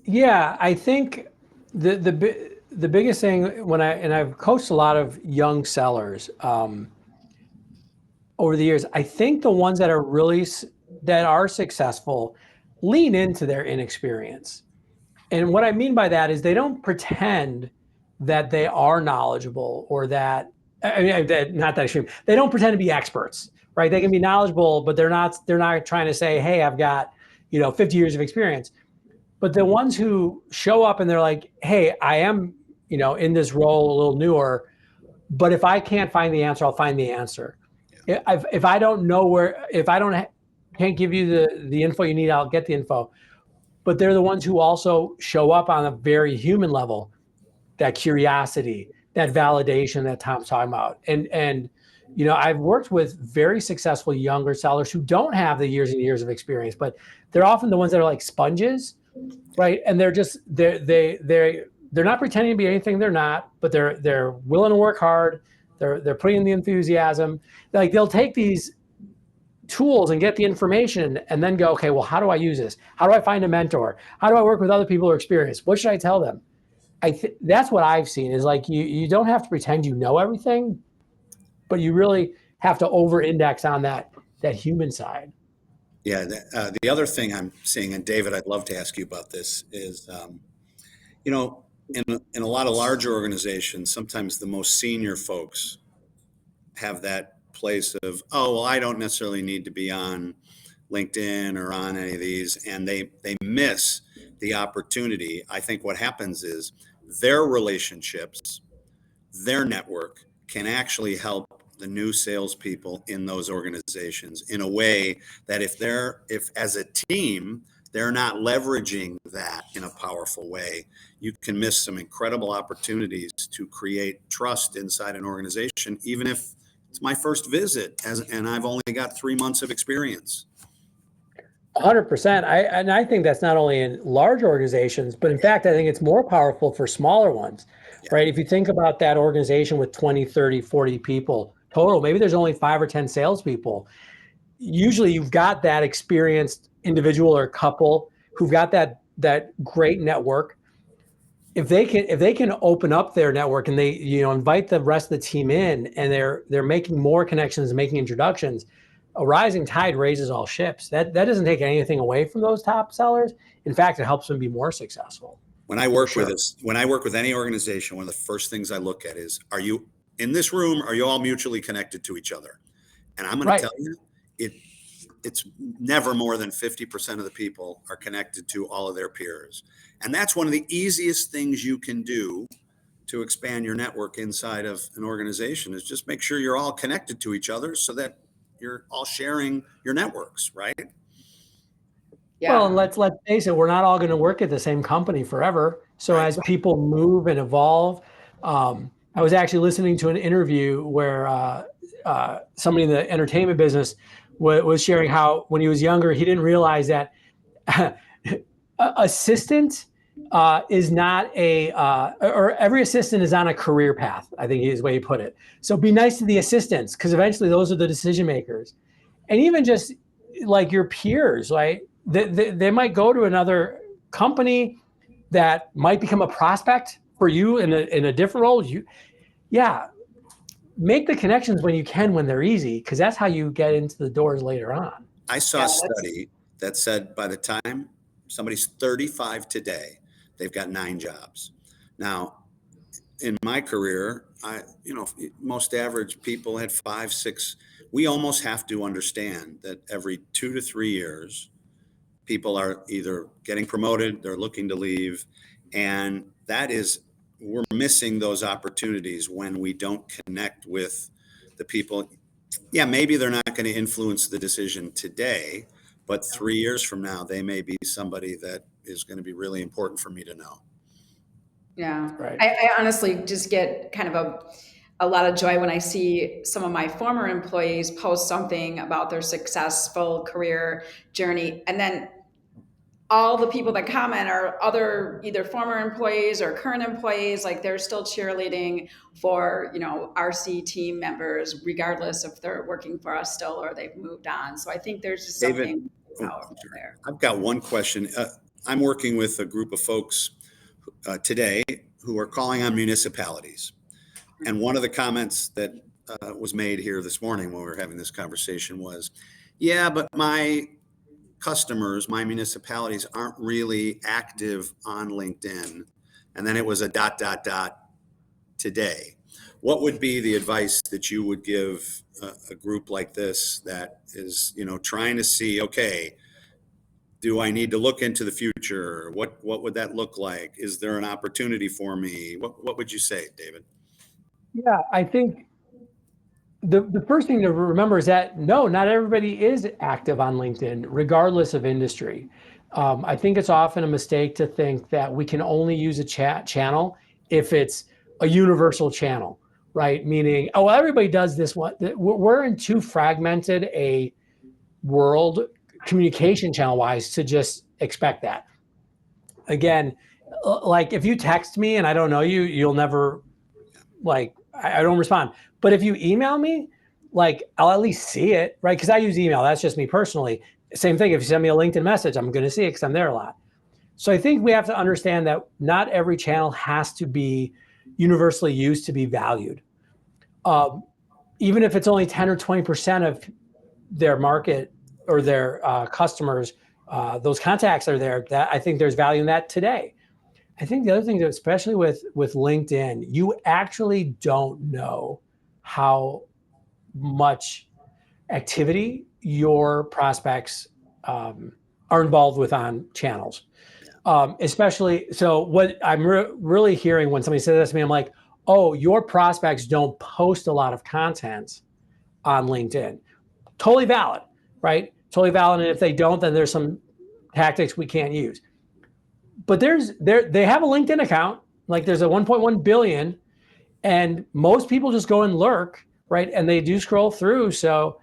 Yeah, I think the biggest thing I've coached a lot of young sellers over the years, I think the ones that are successful lean into their inexperience. And what I mean by that is they don't pretend that they are knowledgeable, or that, I mean, not that extreme. They don't pretend to be experts, right? They can be knowledgeable, but they're not trying to say, hey, I've got, 50 years of experience. But the ones who show up and they're like, hey, I am, in this role a little newer, but if I can't find the answer, I'll find the answer. If I don't know can't give you the info you need, I'll get the info. But they're the ones who also show up on a very human level, that curiosity, that validation that Tom's talking about. And I've worked with very successful younger sellers who don't have the years and years of experience, but they're often the ones that are like sponges, right? And they're not pretending to be anything they're not, but they're willing to work hard. They're putting in the enthusiasm. Like they'll take these tools and get the information and then go, okay, well, how do I use this? How do I find a mentor? How do I work with other people who are experienced? What should I tell them? That's what I've seen, is like you don't have to pretend you know everything, but you really have to over-index on that human side. Yeah, the other thing I'm seeing, and David, I'd love to ask you about this, is, in a lot of larger organizations, sometimes the most senior folks have that place of, oh, well, I don't necessarily need to be on LinkedIn or on any of these, and they miss the opportunity. I think what happens is their relationships, their network can actually help the new salespeople in those organizations in a way that if as a team they're not leveraging that in a powerful way, you can miss some incredible opportunities to create trust inside an organization, even if it's my first visit and I've only got 3 months of experience. 100%. I think that's not only in large organizations, but in fact, I think it's more powerful for smaller ones, right? If you think about that organization with 20, 30, 40 people total, maybe there's only 5 or 10 salespeople. Usually you've got that experienced individual or couple who've got that great network. If they can open up their network and they, invite the rest of the team in, and they're making more connections and making introductions, a rising tide raises all ships. That doesn't take anything away from those top sellers. In fact, it helps them be more successful. When I work with any organization, one of the first things I look at is, are you in this room? Are you all mutually connected to each other? And I'm going to tell you, it's never more than 50% of the people are connected to all of their peers. And that's one of the easiest things you can do to expand your network inside of an organization, is just make sure you're all connected to each other so that you're all sharing your networks, right? Yeah. Well, and let's face it, we're not all going to work at the same company forever. So as people move and evolve, I was actually listening to an interview where somebody in the entertainment business was sharing how when he was younger, he didn't realize that assistant is not or every assistant is on a career path, I think is the way he put it. So be nice to the assistants, because eventually those are the decision makers. And even just like your peers, right? They might go to another company that might become a prospect for you in a different role. Make the connections when you can, when they're easy, because that's how you get into the doors later on. I saw a study that said by the time somebody's 35 today, they've got 9 jobs. Now, in my career, most average people had 5, 6. We almost have to understand that every 2 to 3 years, people are either getting promoted, they're looking to leave, and we're missing those opportunities when we don't connect with the people. Yeah, maybe they're not going to influence the decision today, but 3 years from now, they may be somebody that is going to be really important for me to know. Yeah. Right. I honestly just get kind of a lot of joy when I see some of my former employees post something about their successful career journey, and then all the people that comment are other either former employees or current employees. Like, they're still cheerleading for, RC team members, regardless if they're working for us still or they've moved on. So I think there's just something powerful there. I've got one question. I'm working with a group of folks today who are calling on municipalities. And one of the comments that was made here this morning when we were having this conversation was, yeah, but my customers, my municipalities aren't really active on LinkedIn. And then it was a ... today. What would be the advice that you would give a group like this that is, trying to see, okay, do I need to look into the future? What would that look like? Is there an opportunity for me? What would you say, David? Yeah, I think the first thing to remember is that no, not everybody is active on LinkedIn, regardless of industry. I think it's often a mistake to think that we can only use a chat channel if it's a universal channel, right? Meaning, oh, everybody does this one. We're in too fragmented a world communication channel wise to just expect that. Again, like if you text me and I don't know you, you'll never, like, I don't respond. But if you email me, like, I'll at least see it, right? Because I use email. That's just me personally. Same thing. If you send me a LinkedIn message, I'm going to see it because I'm there a lot. So I think we have to understand that not every channel has to be universally used to be valued. Even if it's only 10 or 20% of their market or their customers, those contacts are there, that I think there's value in that today. I think the other thing, especially with LinkedIn, you actually don't know how much activity your prospects are involved with on channels. Especially, so what I'm really hearing when somebody says that to me, I'm like, oh, your prospects don't post a lot of content on LinkedIn. Totally valid, right? Totally valid. And if they don't, then there's some tactics we can't use. But they have a LinkedIn account, like there's a 1.1 billion, and most people just go and lurk, right? And they do scroll through. So,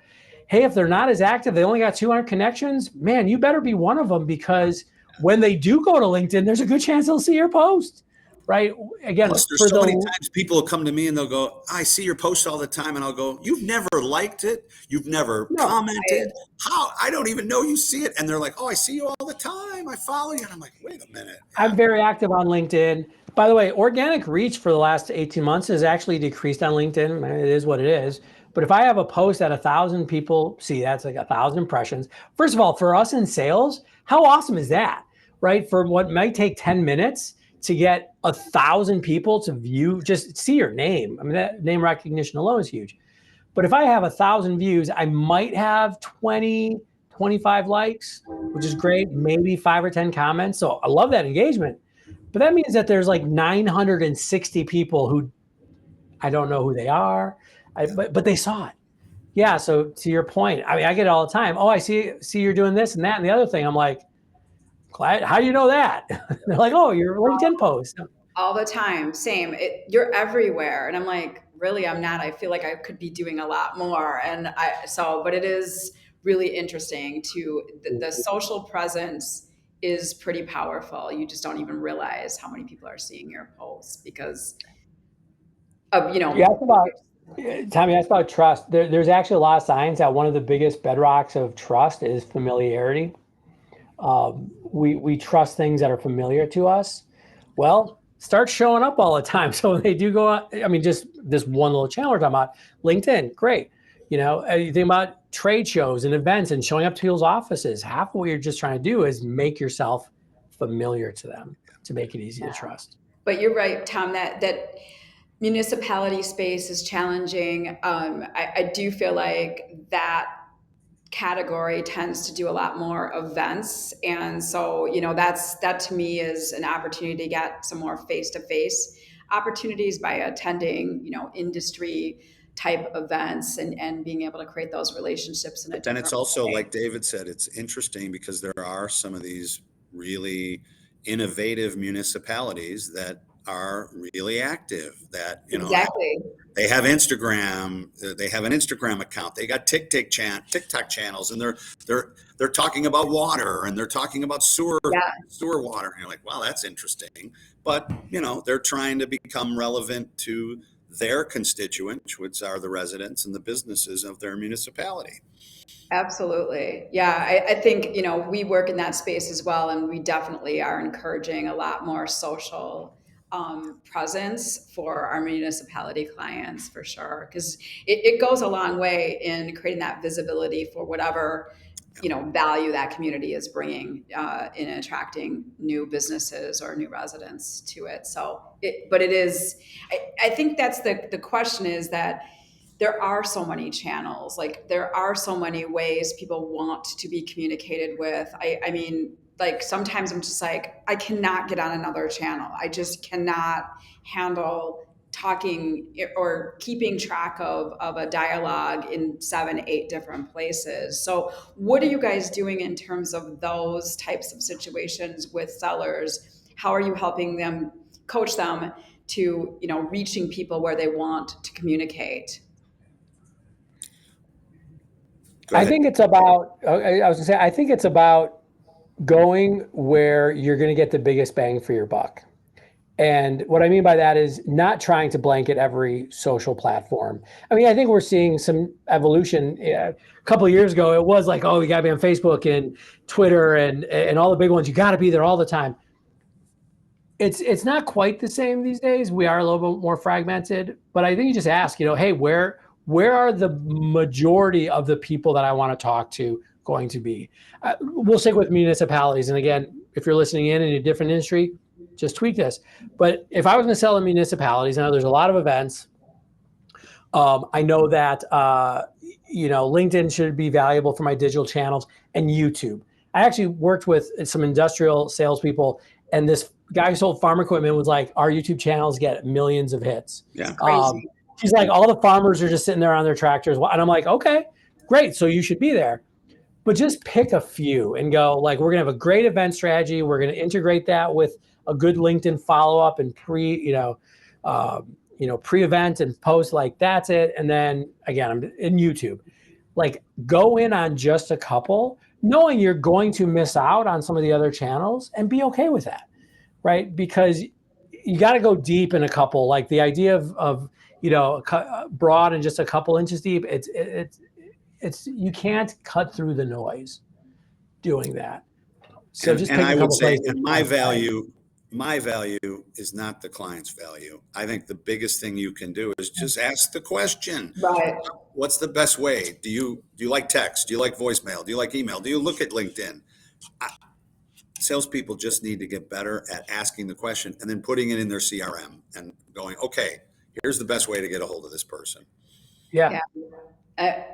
hey, if they're not as active, they only got 200 connections, man, you better be one of them, because when they do go to LinkedIn, there's a good chance they'll see your post, right? Again, Plus, there's for so many the times people will come to me and they'll go, I see your post all the time. And I'll go, you've never liked it. You've never no, commented. How? I don't even know you see it. And they're like, oh, I see you all the time. I follow you. And I'm like, wait a minute. Yeah. I'm very active on LinkedIn. By the way, organic reach for the last 18 months has actually decreased on LinkedIn. It is what it is. But if I have a post that 1,000 people see, that's like 1,000 impressions. First of all, for us in sales, how awesome is that, right? For what might take 10 minutes to get 1,000 people to view, just see your name. I mean, that name recognition alone is huge. But if I have 1,000 views, I might have 20, 25 likes, which is great, maybe 5 or 10 comments. So I love that engagement. But that means that there's like 960 people who I don't know who they are, but they saw it. Yeah. So to your point, I mean, I get it all the time. Oh, I see you're doing this and that and the other thing. I'm like, glad. How do you know that? They're like, oh, your LinkedIn post. All the time. Same. You're everywhere. And I'm like, really, I'm not. I feel like I could be doing a lot more. But it is really interesting the social presence is pretty powerful. You just don't even realize how many people are seeing your posts because of, You asked about, Tommy, you asked about trust. There's actually a lot of signs that one of the biggest bedrocks of trust is familiarity. We trust things that are familiar to us. Well, start showing up all the time. So when they do go out, I mean, just this one little channel we're talking about, LinkedIn, great. You think about trade shows and events and showing up to people's offices. Half of what you're just trying to do is make yourself familiar to them to make it easy to trust. But you're right, Tom, that municipality space is challenging. I do feel like that category tends to do a lot more events, and so that to me is an opportunity to get some more face-to-face opportunities by attending industry type events and being able to create those relationships in a But then it's different also, way. like David said, it's interesting because there are some of these really innovative municipalities that are really active, that, Exactly. they have Instagram, they have an Instagram account, they got TikTok channels, and they're talking about water, and they're talking about sewer Yeah, water. And you're like, wow, that's interesting. But, they're trying to become relevant to their constituents, which are the residents and the businesses of their municipality. absolutely. Yeah, I think, we work in that space as well, and we definitely are encouraging a lot more social presence for our municipality clients for sure, because it goes a long way in creating that visibility for whatever, value that community is bringing in attracting new businesses or new residents to it. But it is, I think that's the question is that there are so many channels, like there are so many ways people want to be communicated with. I mean, like sometimes I'm just like, I cannot get on another channel. I just cannot handle talking or keeping track of a dialogue in 7, 8 different places. So what are you guys doing in terms of those types of situations with sellers? How are you helping them, coach them to, reaching people where they want to communicate? Go I ahead. think it's about, I was gonna say, I think it's about going where you're going to get the biggest bang for your buck. And what I mean by that is not trying to blanket every social platform. I mean, I think we're seeing some evolution. A couple of years ago, it was like, oh, you got to be on Facebook and Twitter and all the big ones. You got to be there all the time. It's not quite the same these days. We are a little bit more fragmented, but I think you just ask, hey, where are the majority of the people that I want to talk to going to be? We'll stick with municipalities. And again, if you're listening in a different industry, just tweak this. But if I was going to sell in municipalities, I know there's a lot of events. I know that LinkedIn should be valuable for my digital channels and YouTube. I actually worked with some industrial salespeople, and this guy who sold farm equipment was like, "Our YouTube channels get millions of hits." Yeah. Crazy. She's like, "All the farmers are just sitting there on their tractors," and I'm like, "Okay, great. So you should be there." But just pick a few and go, like, we're gonna have a great event strategy. We're gonna integrate that with a good LinkedIn follow up and pre-event and post. Like, that's it. And then again, I'm in YouTube. Like, go in on just a couple, knowing you're going to miss out on some of the other channels, and be okay with that, right? Because you got to go deep in a couple. Like, the idea of broad and just a couple inches deep. It's you can't cut through the noise doing that. So just And pick I a would couple say, places. and my value is not the client's value. I think the biggest thing you can do is just ask the question. Right. What's the best way? Do you like text? Do you like voicemail? Do you like email? Do you look at LinkedIn? Salespeople just need to get better at asking the question and then putting it in their CRM and going, okay, here's the best way to get a hold of this person. Yeah.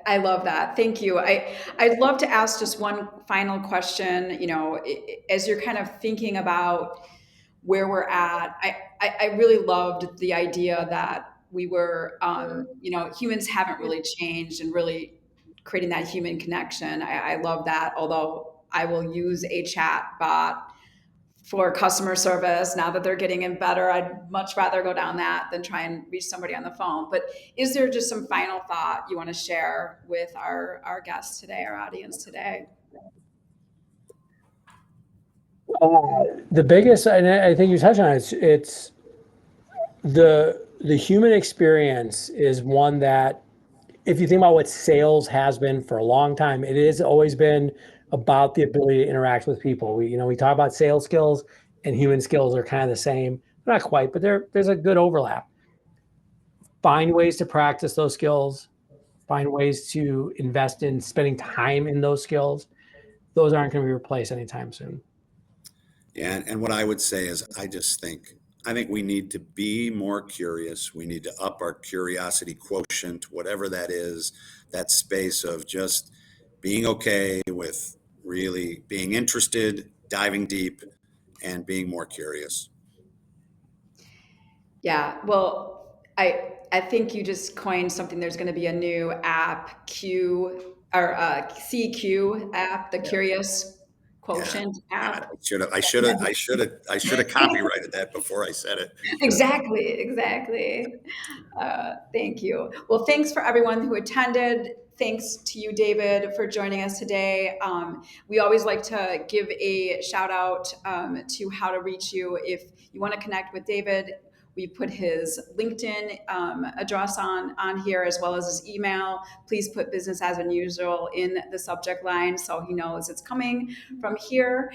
I love that. Thank you. I'd love to ask just one final question. As you're kind of thinking about where we're at, I really loved the idea that we were, humans haven't really changed and really creating that human connection. I love that. Although I will use a chat bot for customer service now that they're getting in better, I'd much rather go down that than try and reach somebody on the phone. But is there just some final thought you want to share with our guests today, our audience today? The biggest, and I think you touched on it, it's the human experience is one that, if you think about what sales has been for a long time, it has always been about the ability to interact with people. We talk about sales skills and human skills are kind of the same. Not quite, but there's a good overlap. Find ways to practice those skills, find ways to invest in spending time in those skills. Those aren't going to be replaced anytime soon. Yeah, and what I would say is I think we need to be more curious. We need to up our curiosity quotient, whatever that is, that space of just being okay with really being interested, diving deep, and being more curious. Yeah. Well, I think you just coined something. There's going to be a new app, CQ app, the Curious Yeah. Quotient God, app. I should have copyrighted that before I said it. Exactly. Thank you. Well, thanks for everyone who attended. Thanks to you, David, for joining us today. We always like to give a shout out to how to reach you. If you want to connect with David, we put his LinkedIn address on here, as well as his email. Please put business as unusual in the subject line so he knows it's coming from here.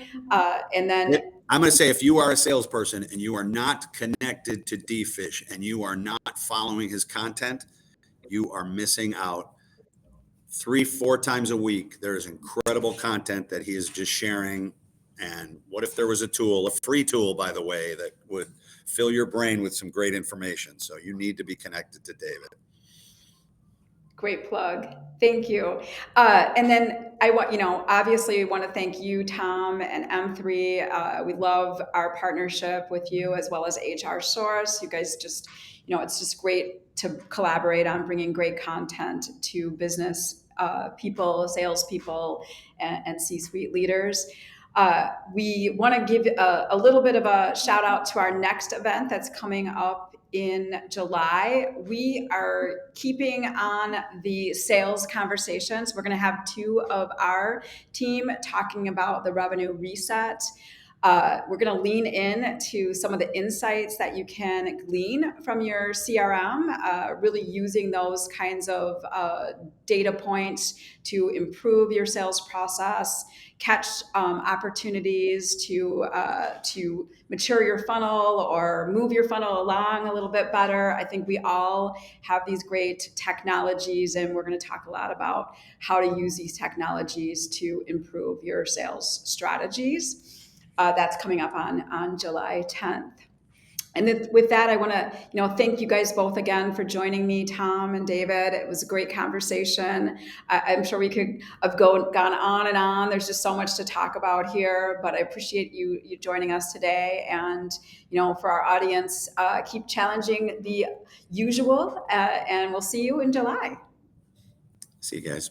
And then I'm going to say, if you are a salesperson and you are not connected to D-Fish and you are not following his content, you are missing out. 3-4 times a week, there is incredible content that he is just sharing. And what if there was a free tool, by the way, that would fill your brain with some great information? So you need to be connected to David. Great plug. Thank you. And then obviously want to thank you, Tom, and M3. We love our partnership with you, as well as HR Source. You guys just, it's just great to collaborate on bringing great content to business people, salespeople, and C-suite leaders. We want to give a little bit of a shout out to our next event that's coming up in July. We are keeping on the sales conversations. We're going to have two of our team talking about the revenue reset. We're going to lean in to some of the insights that you can glean from your CRM, really using those kinds of data points to improve your sales process, catch opportunities to mature your funnel or move your funnel along a little bit better. I think we all have these great technologies, and we're going to talk a lot about how to use these technologies to improve your sales strategies. that's coming up on July 10th. And with that, I want to, thank you guys both again for joining me, Tom and David. It was a great conversation. I'm sure we could have gone on and on. There's just so much to talk about here, but I appreciate you joining us today. And, for our audience, keep challenging the usual, and we'll see you in July. See you guys.